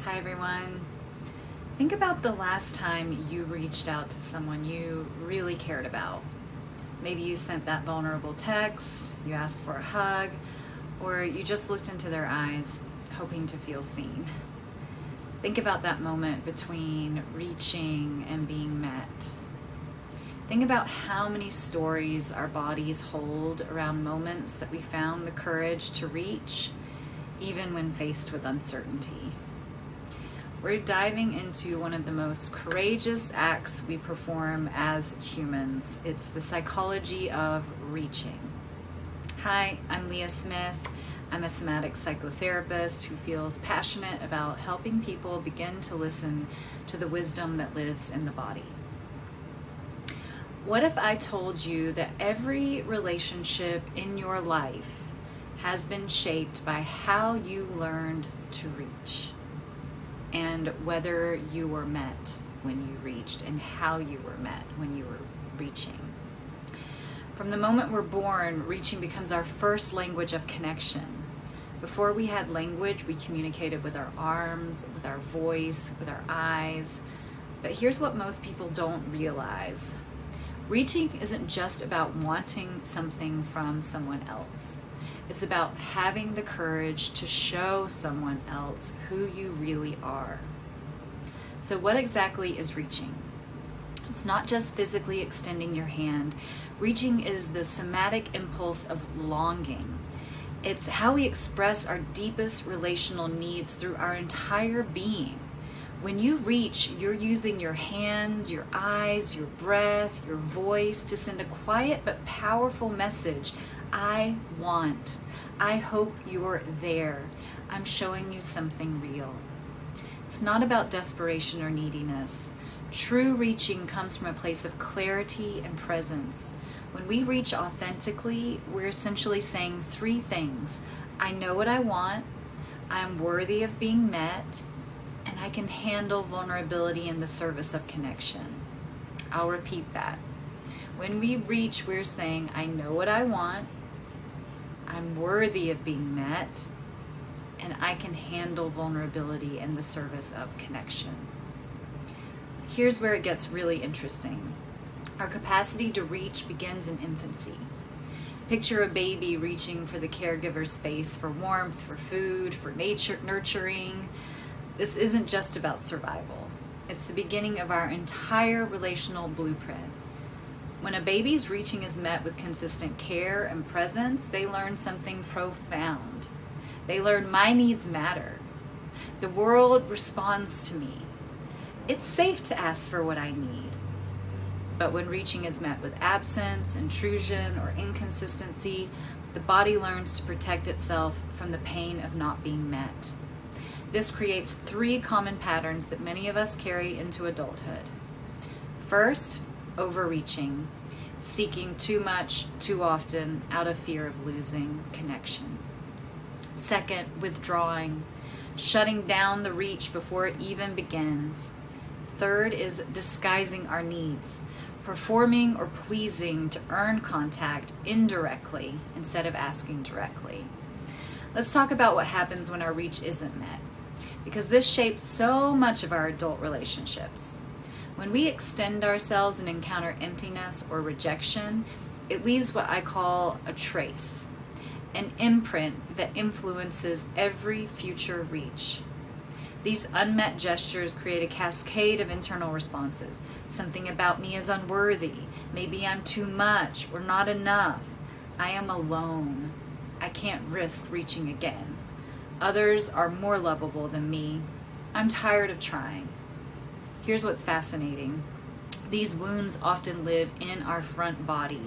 Hi everyone. Think about the last time you reached out to someone you really cared about. Maybe you sent that vulnerable text, you asked for a hug, or you just looked into their eyes hoping to feel seen. Think about that moment between reaching and being met. Think about how many stories our bodies hold around moments that we found the courage to reach, even when faced with uncertainty. We're diving into one of the most courageous acts we perform as humans. It's the psychology of reaching. Hi, I'm Leah Smith. I'm a somatic psychotherapist who feels passionate about helping people begin to listen to the wisdom that lives in the body. What if I told you that every relationship in your life has been shaped by how you learned to reach, and whether you were met when you reached and how you were met when you were reaching? From the moment we're born, reaching becomes our first language of connection. Before we had language, we communicated with our arms, with our voice, with our eyes. But here's what most people don't realize. Reaching isn't just about wanting something from someone else. It's about having the courage to show someone else who you really are. So what exactly is reaching? It's not just physically extending your hand. Reaching is the somatic impulse of longing. It's how we express our deepest relational needs through our entire being. When you reach, you're using your hands, your eyes, your breath, your voice to send a quiet but powerful message. I want. I hope you're there. I'm showing you something real. It's not about desperation or neediness. True reaching comes from a place of clarity and presence. When we reach authentically, we're essentially saying three things. I know what I want. I'm worthy of being met. And I can handle vulnerability in the service of connection. I'll repeat that. When we reach, we're saying, I know what I want, I'm worthy of being met, and I can handle vulnerability in the service of connection. Here's where it gets really interesting. Our capacity to reach begins in infancy. Picture a baby reaching for the caregiver's face for warmth, for food, for nurturing. This isn't just about survival. It's the beginning of our entire relational blueprint. When a baby's reaching is met with consistent care and presence, they learn something profound. They learn my needs matter. The world responds to me. It's safe to ask for what I need. But when reaching is met with absence, intrusion, or inconsistency, the body learns to protect itself from the pain of not being met. This creates three common patterns that many of us carry into adulthood. First, overreaching, seeking too much, too often, out of fear of losing connection. Second, withdrawing, shutting down the reach before it even begins. Third is disguising our needs, performing or pleasing to earn contact indirectly instead of asking directly. Let's talk about what happens when our reach isn't met, because this shapes so much of our adult relationships. When we extend ourselves and encounter emptiness or rejection, it leaves what I call a trace, an imprint that influences every future reach. These unmet gestures create a cascade of internal responses. Something about me is unworthy. Maybe I'm too much or not enough. I am alone. I can't risk reaching again. Others are more lovable than me. I'm tired of trying. Here's what's fascinating. These wounds often live in our front body.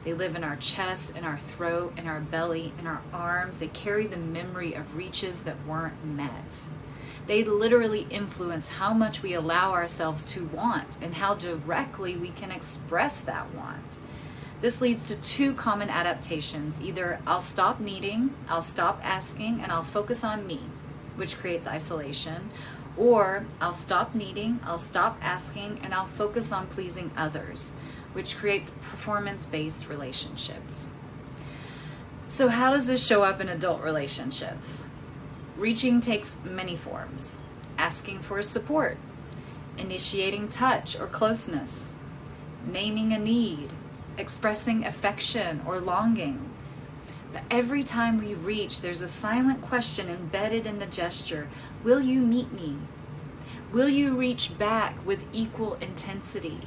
They live in our chest, in our throat, in our belly, in our arms. They carry the memory of reaches that weren't met. They literally influence how much we allow ourselves to want and how directly we can express that want. This leads to two common adaptations. Either I'll stop needing, I'll stop asking, and I'll focus on me, which creates isolation. Or I'll stop needing, I'll stop asking, and I'll focus on pleasing others, which creates performance-based relationships. So how does this show up in adult relationships? Reaching takes many forms. asking for support, initiating touch or closeness, naming a need, expressing affection or longing. But every time we reach, there's a silent question embedded in the gesture. Will you meet me? Will you reach back with equal intensity?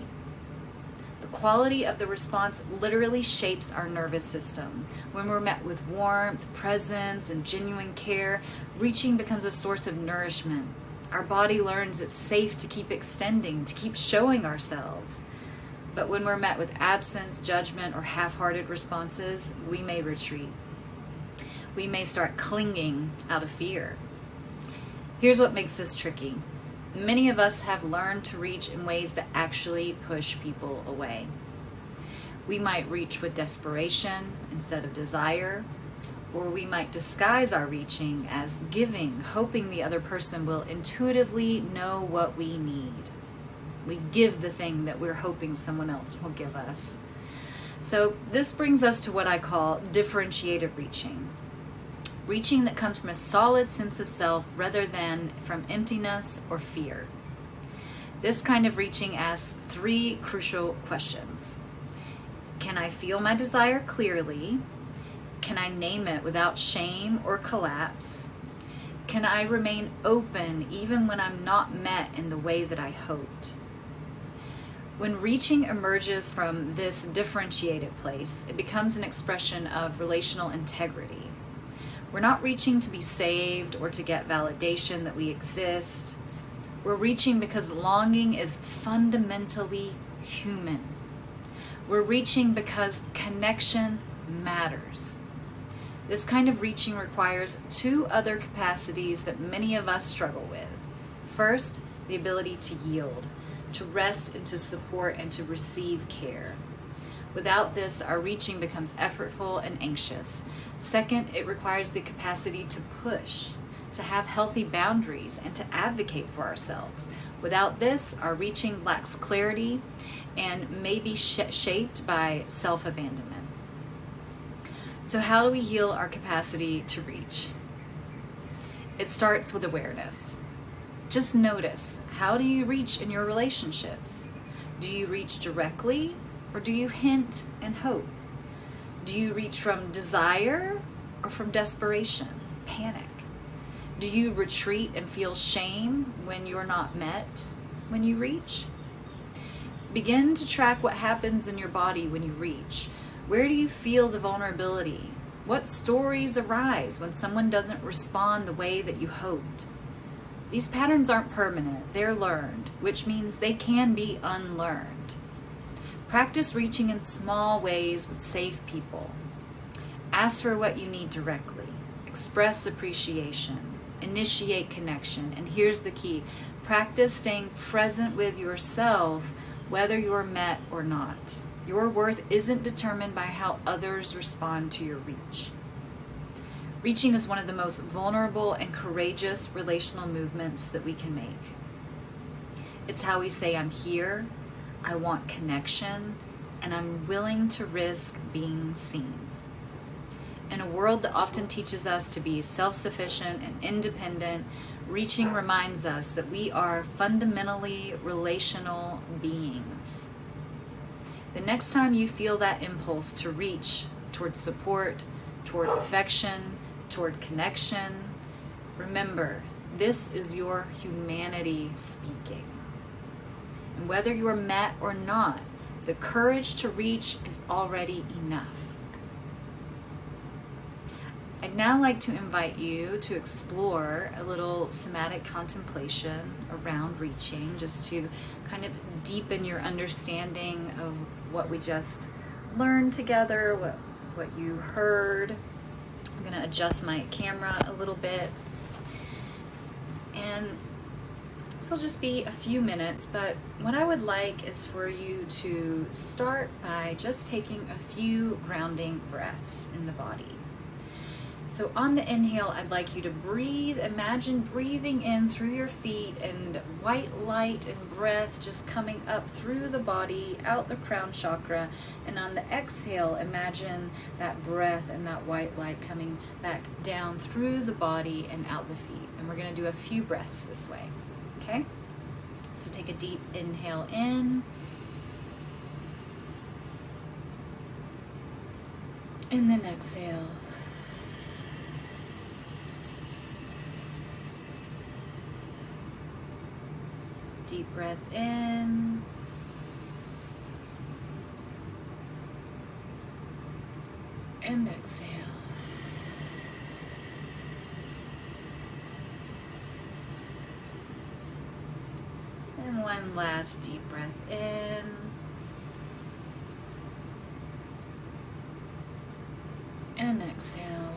The quality of the response literally shapes our nervous system. When we're met with warmth, presence, and genuine care, reaching becomes a source of nourishment. Our body learns it's safe to keep extending, to keep showing ourselves. But when we're met with absence, judgment, or half-hearted responses, we may retreat. We may start clinging out of fear. Here's what makes this tricky. Many of us have learned to reach in ways that actually push people away. We might reach with desperation instead of desire, or we might disguise our reaching as giving, hoping the other person will intuitively know what we need. We give the thing that we're hoping someone else will give us. So this brings us to what I call differentiated reaching. Reaching that comes from a solid sense of self rather than from emptiness or fear. This kind of reaching asks 3 crucial questions. Can I feel my desire clearly? Can I name it without shame or collapse? Can I remain open even when I'm not met in the way that I hoped? When reaching emerges from this differentiated place, it becomes an expression of relational integrity. We're not reaching to be saved or to get validation that we exist. We're reaching because longing is fundamentally human. We're reaching because connection matters. This kind of reaching requires 2 other capacities that many of us struggle with. First, the ability to yield, to rest and to support and to receive care. Without this, our reaching becomes effortful and anxious. Second, it requires the capacity to push, to have healthy boundaries, and to advocate for ourselves. Without this, our reaching lacks clarity and may be shaped by self-abandonment. So how do we heal our capacity to reach? It starts with awareness. Just notice, how do you reach in your relationships? Do you reach directly or do you hint and hope? Do you reach from desire or from desperation, panic? Do you retreat and feel shame when you're not met when you reach? Begin to track what happens in your body when you reach. Where do you feel the vulnerability? What stories arise when someone doesn't respond the way that you hoped? These patterns aren't permanent, they're learned, which means they can be unlearned. Practice reaching in small ways with safe people. Ask for what you need directly. Express appreciation. Initiate connection. And here's the key. Practice staying present with yourself whether you're met or not. Your worth isn't determined by how others respond to your reach. Reaching is one of the most vulnerable and courageous relational movements that we can make. It's how we say, I'm here, I want connection, and I'm willing to risk being seen. In a world that often teaches us to be self-sufficient and independent, reaching reminds us that we are fundamentally relational beings. The next time you feel that impulse to reach toward support, toward affection, toward connection, remember, this is your humanity speaking. And whether you're met or not, the courage to reach is already enough. I'd now like to invite you to explore a little somatic contemplation around reaching, just to kind of deepen your understanding of what we just learned together, what you heard. I'm going to adjust my camera a little bit. And this will just be a few minutes, but what I would like is for you to start by just taking a few grounding breaths in the body. So on the inhale, I'd like you to breathe. Imagine breathing in through your feet and white light and breath just coming up through the body, out the crown chakra. And on the exhale, imagine that breath and that white light coming back down through the body and out the feet. And we're going to do a few breaths this way. Okay? So take a deep inhale in. And then exhale. Deep breath in. And exhale. And one last deep breath in. And exhale.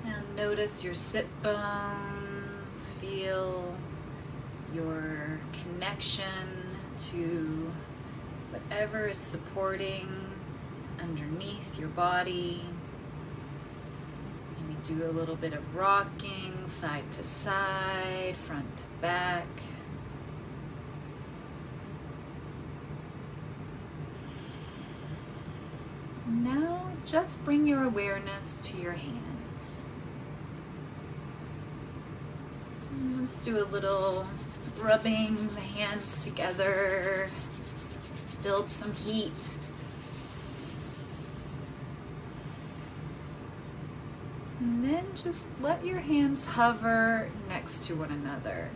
Now notice your sit bones, feel your connection to whatever is supporting underneath your body. Maybe do a little bit of rocking, side to side, front to back. Now just bring your awareness to your hands. And let's do a little rubbing the hands together, build some heat. And then just let your hands hover next to one another.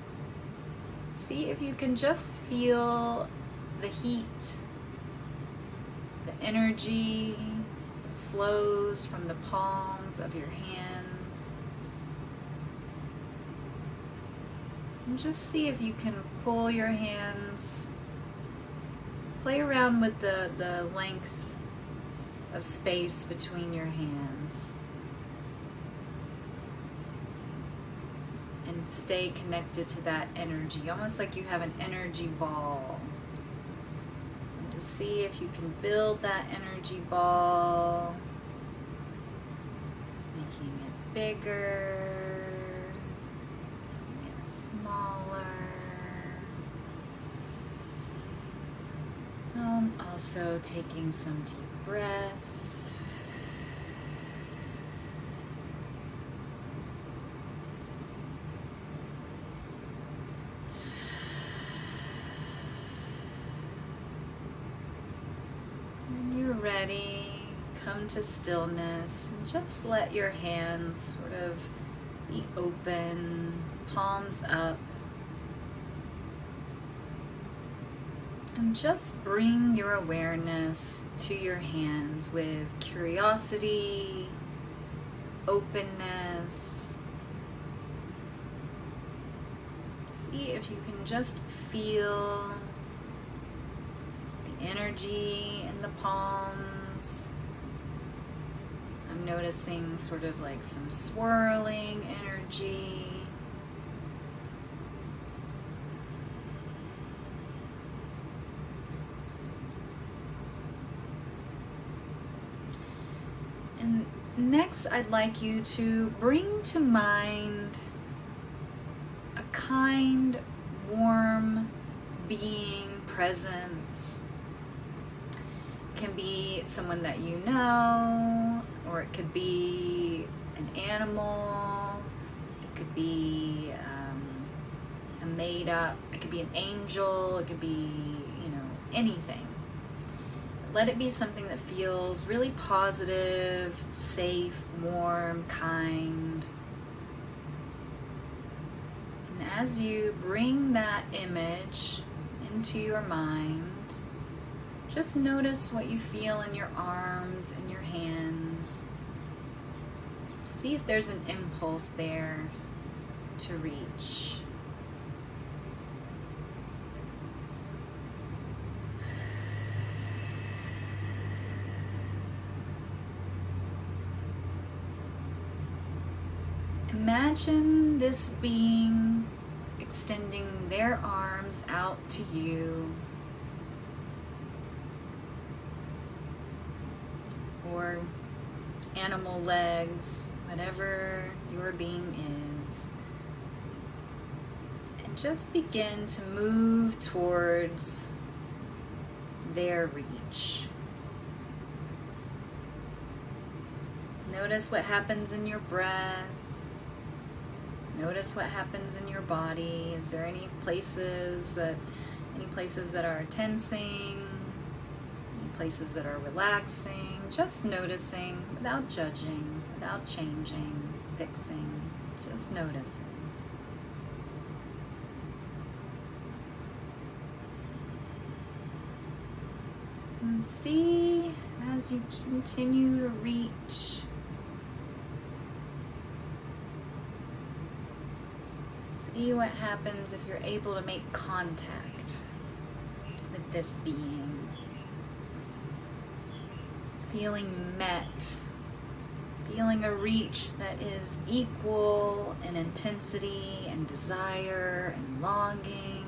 See if you can just feel the heat, the energy flows from the palms of your hands. And just see if you can pull your hands, play around with the length of space between your hands. And stay connected to that energy, almost like you have an energy ball. And just see if you can build that energy ball, making it bigger, making it smaller. Also taking some deep breaths. Ready, come to stillness and just let your hands sort of be open, palms up, and just bring your awareness to your hands with curiosity, openness. See if you can just feel energy in the palms. I'm noticing sort of like some swirling energy. And next, I'd like you to bring to mind a kind, warm being, presence. Can be someone that you know, or it could be an animal, it could be a made up, it could be an angel, it could be, anything. Let it be something that feels really positive, safe, warm, kind. And as you bring that image into your mind, just notice what you feel in your arms and your hands. See if there's an impulse there to reach. Imagine this being extending their arms out to you. or animal legs, whatever your being is. And just begin to move towards their reach. Notice what happens in your breath. Notice what happens in your body. Is there any places that are tensing? Any places that are relaxing? Just noticing without judging, without changing, fixing, just noticing. And see as you continue to reach, see what happens if you're able to make contact with this being. Feeling met, feeling a reach that is equal in intensity and desire and longing.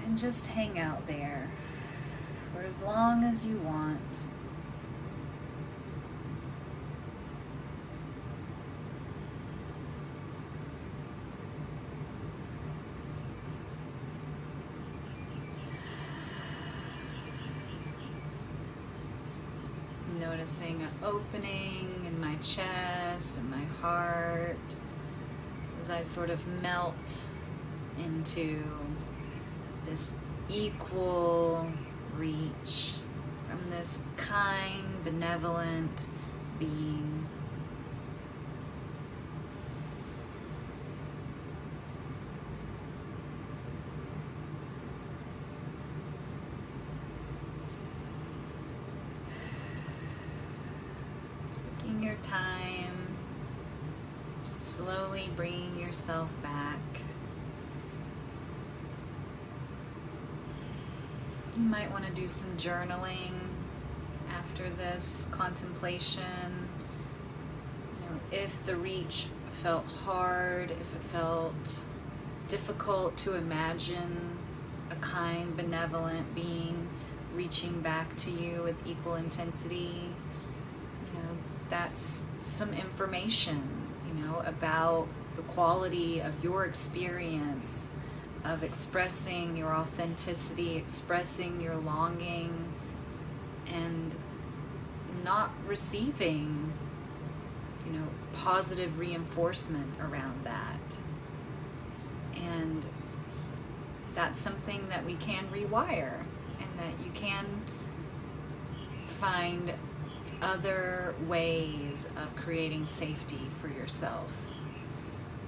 And just hang out there for as long as you want. Noticing an opening in my chest and my heart as I sort of melt into this equal reach from this kind, benevolent being. Taking your time, slowly bringing yourself back. You might want to do some journaling after this contemplation. You know, if the reach felt hard, if it felt difficult to imagine a kind, benevolent being reaching back to you with equal intensity, you know, that's some information, you know, about the quality of your experience of expressing your authenticity, expressing your longing, and not receiving, you know, positive reinforcement around that. And that's something that we can rewire, and that you can find other ways of creating safety for yourself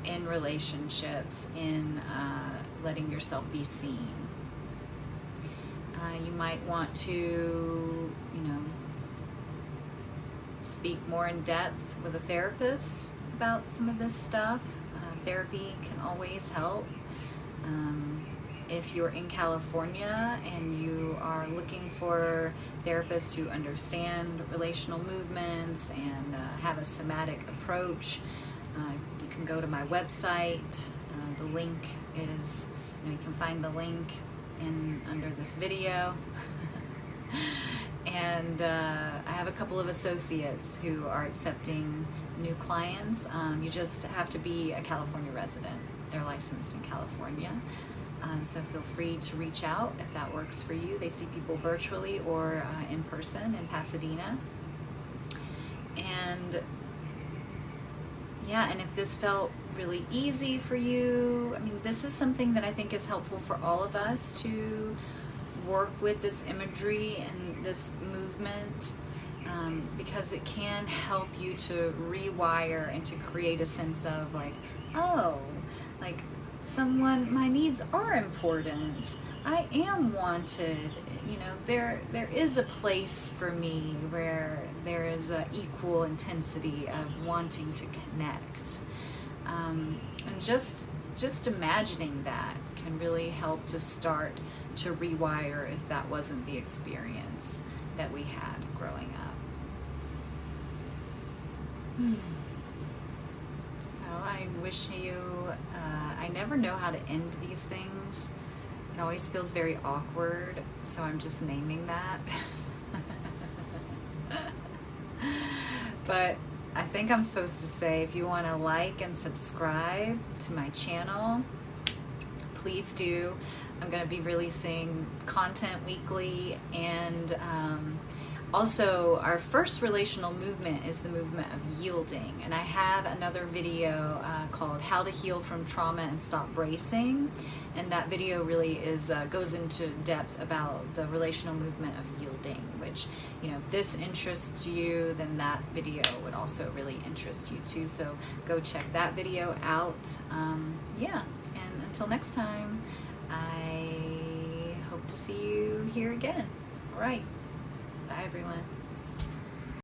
in relationships, in letting yourself be seen. You might want to, you know, speak more in depth with a therapist about some of this stuff. Therapy can always help. If you're in California and you are looking for therapists who understand relational movements and have a somatic approach, you can go to my website. The link is, you know, you can find the link under this video. And I have a couple of associates who are accepting new clients. You just have to be a California resident. They're licensed in California. So feel free to reach out if that works for you. They see people virtually or in person in Pasadena. And yeah, and if this felt really easy for you, I mean, this is something that I think is helpful for all of us to work with this imagery and this movement, because it can help you to rewire and to create a sense of like, oh, like my needs are important. I am wanted. You know, there is a place for me where there is an equal intensity of wanting to connect. And just imagining that can really help to start to rewire if that wasn't the experience that we had growing up. So I wish you, I never know how to end these things. It always feels very awkward, so I'm just naming that. But I think I'm supposed to say, if you want to like and subscribe to my channel, please do. I'm going to be releasing content weekly, and also our first relational movement is the movement of yielding, and I have another video called How to Heal from Trauma and Stop Bracing, and that video really goes into depth about the relational movement of yielding, which, you know, if this interests you, then that video would also really interest you too, so go check that video out. Yeah, and until next time, I hope to see you here again. All right, bye everyone.